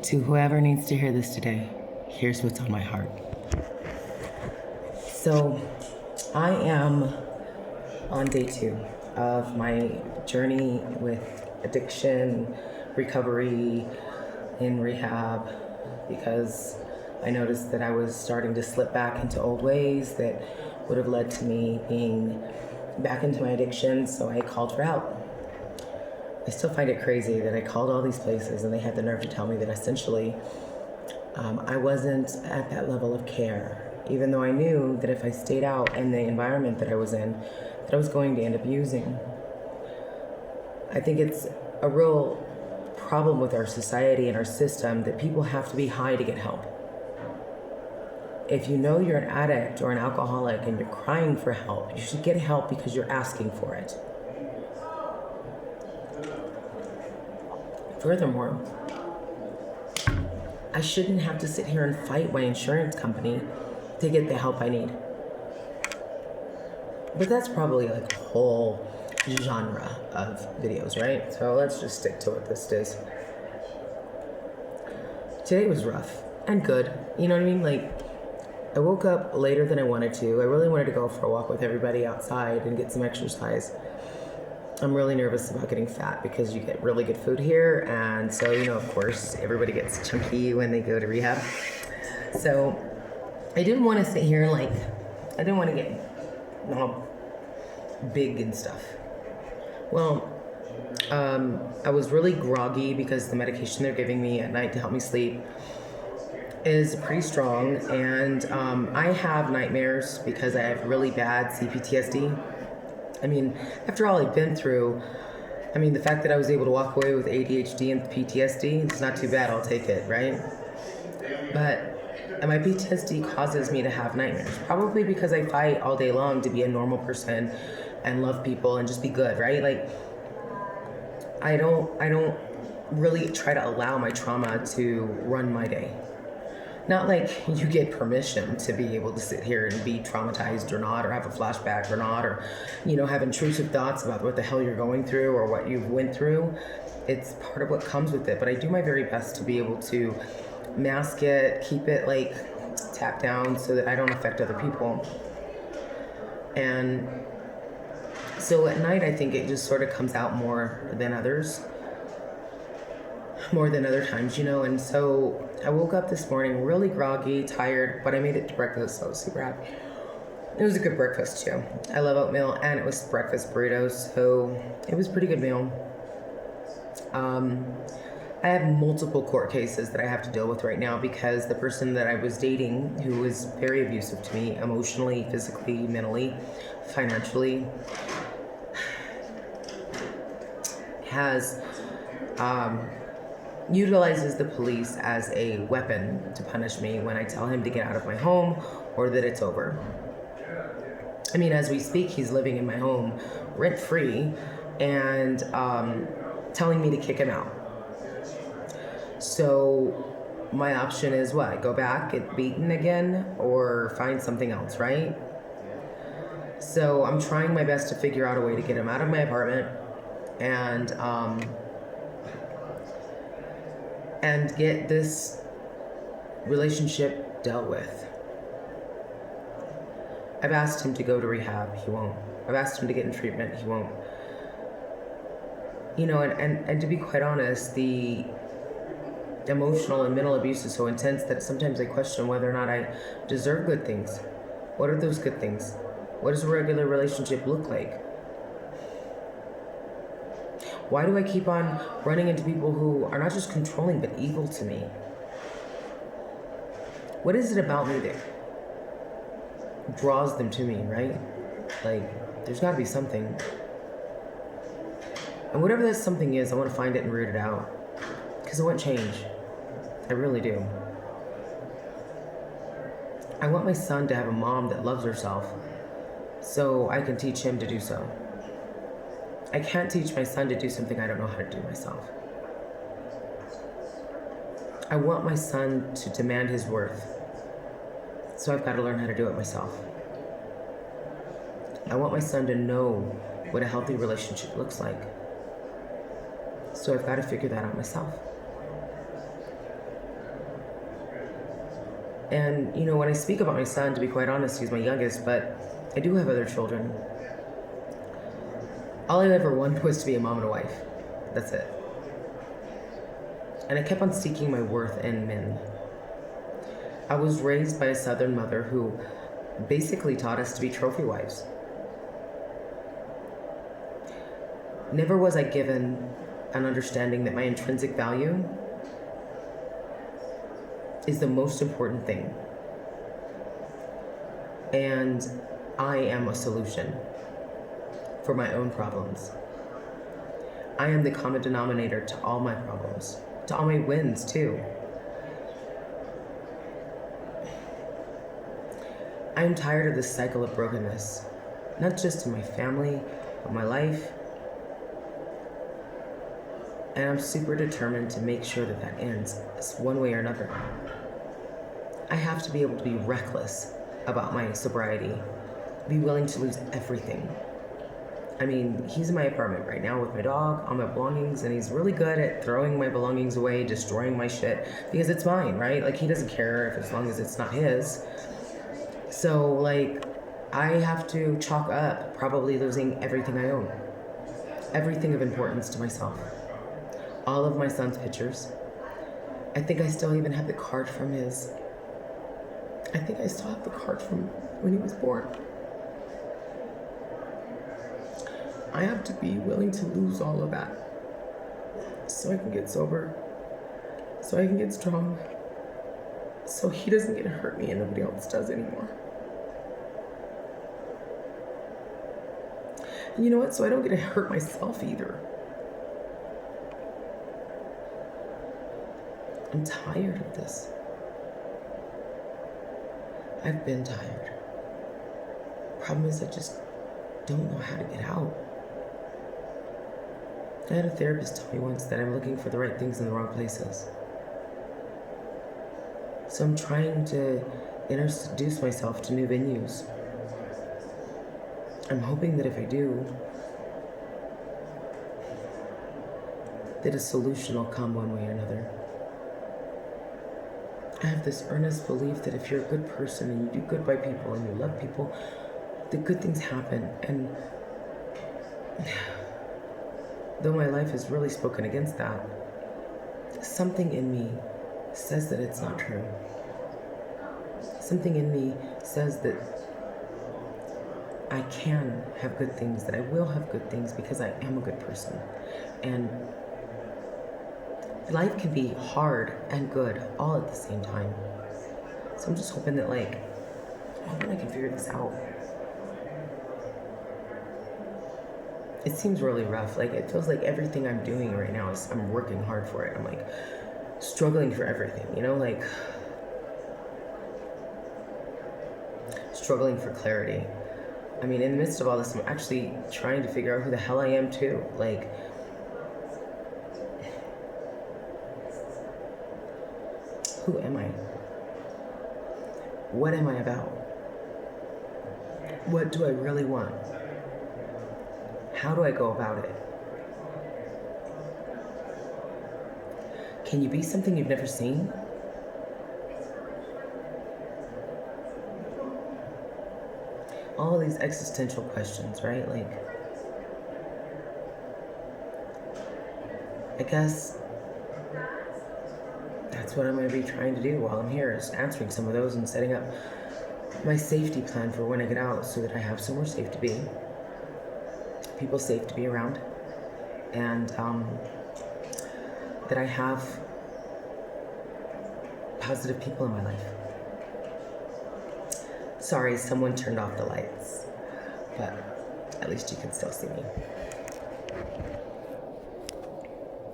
To whoever needs to hear this today, here's what's on my heart. So, I am on day 2 of my journey with addiction, recovery, in rehab, because I noticed that I was starting to slip back into old ways that would have led to me being back into my addiction, so I called for help. I still find it crazy that I called all these places and they had the nerve to tell me that essentially I wasn't at that level of care, even though I knew that if I stayed out in the environment that I was in, that I was going to end up using. I think it's a real problem with our society and our system that people have to be high to get help. If you know you're an addict or an alcoholic and you're crying for help, you should get help because you're asking for it. Furthermore, I shouldn't have to sit here and fight my insurance company to get the help I need. But that's probably like a whole genre of videos, right? So let's just stick to what this is. Today was rough and good. You know what I mean? Like, I woke up later than I wanted to. I really wanted to go for a walk with everybody outside and get some exercise. I'm really nervous about getting fat because you get really good food here. And so, of course, everybody gets chunky when they go to rehab. So I didn't want to sit here and I didn't want to get all big and stuff. Well, I was really groggy because the medication they're giving me at night to help me sleep is pretty strong. And I have nightmares because I have really bad CPTSD. I mean, after all I've been through, the fact that I was able to walk away with ADHD and PTSD, it's not too bad, I'll take it, right? But my PTSD causes me to have nightmares, probably because I fight all day long to be a normal person and love people and just be good, right? I don't really try to allow my trauma to run my day. Not like you get permission to be able to sit here and be traumatized or not, or have a flashback or not, or, have intrusive thoughts about what the hell you're going through or what you've went through. It's part of what comes with it, but I do my very best to be able to mask it, keep it tapped down so that I don't affect other people. And so at night, I think it just sort of comes out more than other times, and so I woke up this morning really groggy, tired, but I made it to breakfast, so I was super happy. It was a good breakfast too. I love oatmeal, and it was breakfast burritos, so it was a pretty good meal. I have multiple court cases that I have to deal with right now because the person that I was dating, who was very abusive to me, emotionally, physically, mentally, financially, has utilizes the police as a weapon to punish me when I tell him to get out of my home or that it's over. As we speak, he's living in my home rent-free and telling me to kick him out. So my option is what? Go back, get beaten again, or find something else, right? So I'm trying my best to figure out a way to get him out of my apartment and get this relationship dealt with. I've asked him to go to rehab, he won't. I've asked him to get in treatment, he won't. And to be quite honest, the emotional and mental abuse is so intense that sometimes I question whether or not I deserve good things. What are those good things? What does a regular relationship look like? Why do I keep on running into people who are not just controlling, but evil to me? What is it about me that draws them to me, right? There's gotta be something. And whatever that something is, I wanna find it and root it out. Because I want change. I really do. I want my son to have a mom that loves herself, so I can teach him to do so. I can't teach my son to do something I don't know how to do myself. I want my son to demand his worth, so I've got to learn how to do it myself. I want my son to know what a healthy relationship looks like, so I've got to figure that out myself. And, when I speak about my son, to be quite honest, he's my youngest, but I do have other children. All I ever wanted was to be a mom and a wife. That's it. And I kept on seeking my worth in men. I was raised by a Southern mother who basically taught us to be trophy wives. Never was I given an understanding that my intrinsic value is the most important thing. And I am a solution for my own problems. I am the common denominator to all my problems, to all my wins too. I am tired of this cycle of brokenness, not just in my family, but my life. And I'm super determined to make sure that ends one way or another. I have to be able to be reckless about my sobriety, be willing to lose everything. I mean, he's in my apartment right now with my dog, all my belongings, and he's really good at throwing my belongings away, destroying my shit, because it's mine, right? Like, he doesn't care if as long as it's not his. So, like, I have to chalk up probably losing everything I own, everything of importance to myself. All of my son's pictures. I think I still even have the card from his. I think I still have the card from when he was born. I have to be willing to lose all of that so I can get sober, so I can get strong, so he doesn't get to hurt me and nobody else does anymore. And you know what? So I don't get to hurt myself either. I'm tired of this. I've been tired. Problem is, I just don't know how to get out. I had a therapist tell me once that I'm looking for the right things in the wrong places. So I'm trying to introduce myself to new venues. I'm hoping that if I do, that a solution will come one way or another. I have this earnest belief that if you're a good person and you do good by people and you love people, the good things happen. And though my life has really spoken against that, something in me says that it's not true. Something in me says that I can have good things, that I will have good things because I am a good person. And life can be hard and good all at the same time. So I'm just hoping that, I can figure this out. It seems really rough. It feels like everything I'm doing right now is I'm working hard for it. I'm struggling for everything, struggling for clarity. I mean, in the midst of all this, I'm actually trying to figure out who the hell I am too. Who am I? What am I about? What do I really want? How do I go about it? Can you be something you've never seen? All of these existential questions, right? I guess that's what I'm going to be trying to do while I'm here, is answering some of those and setting up my safety plan for when I get out so that I have somewhere safe to be, people safe to be around, and that I have positive people in my life. Sorry, someone turned off the lights, but at least you can still see me.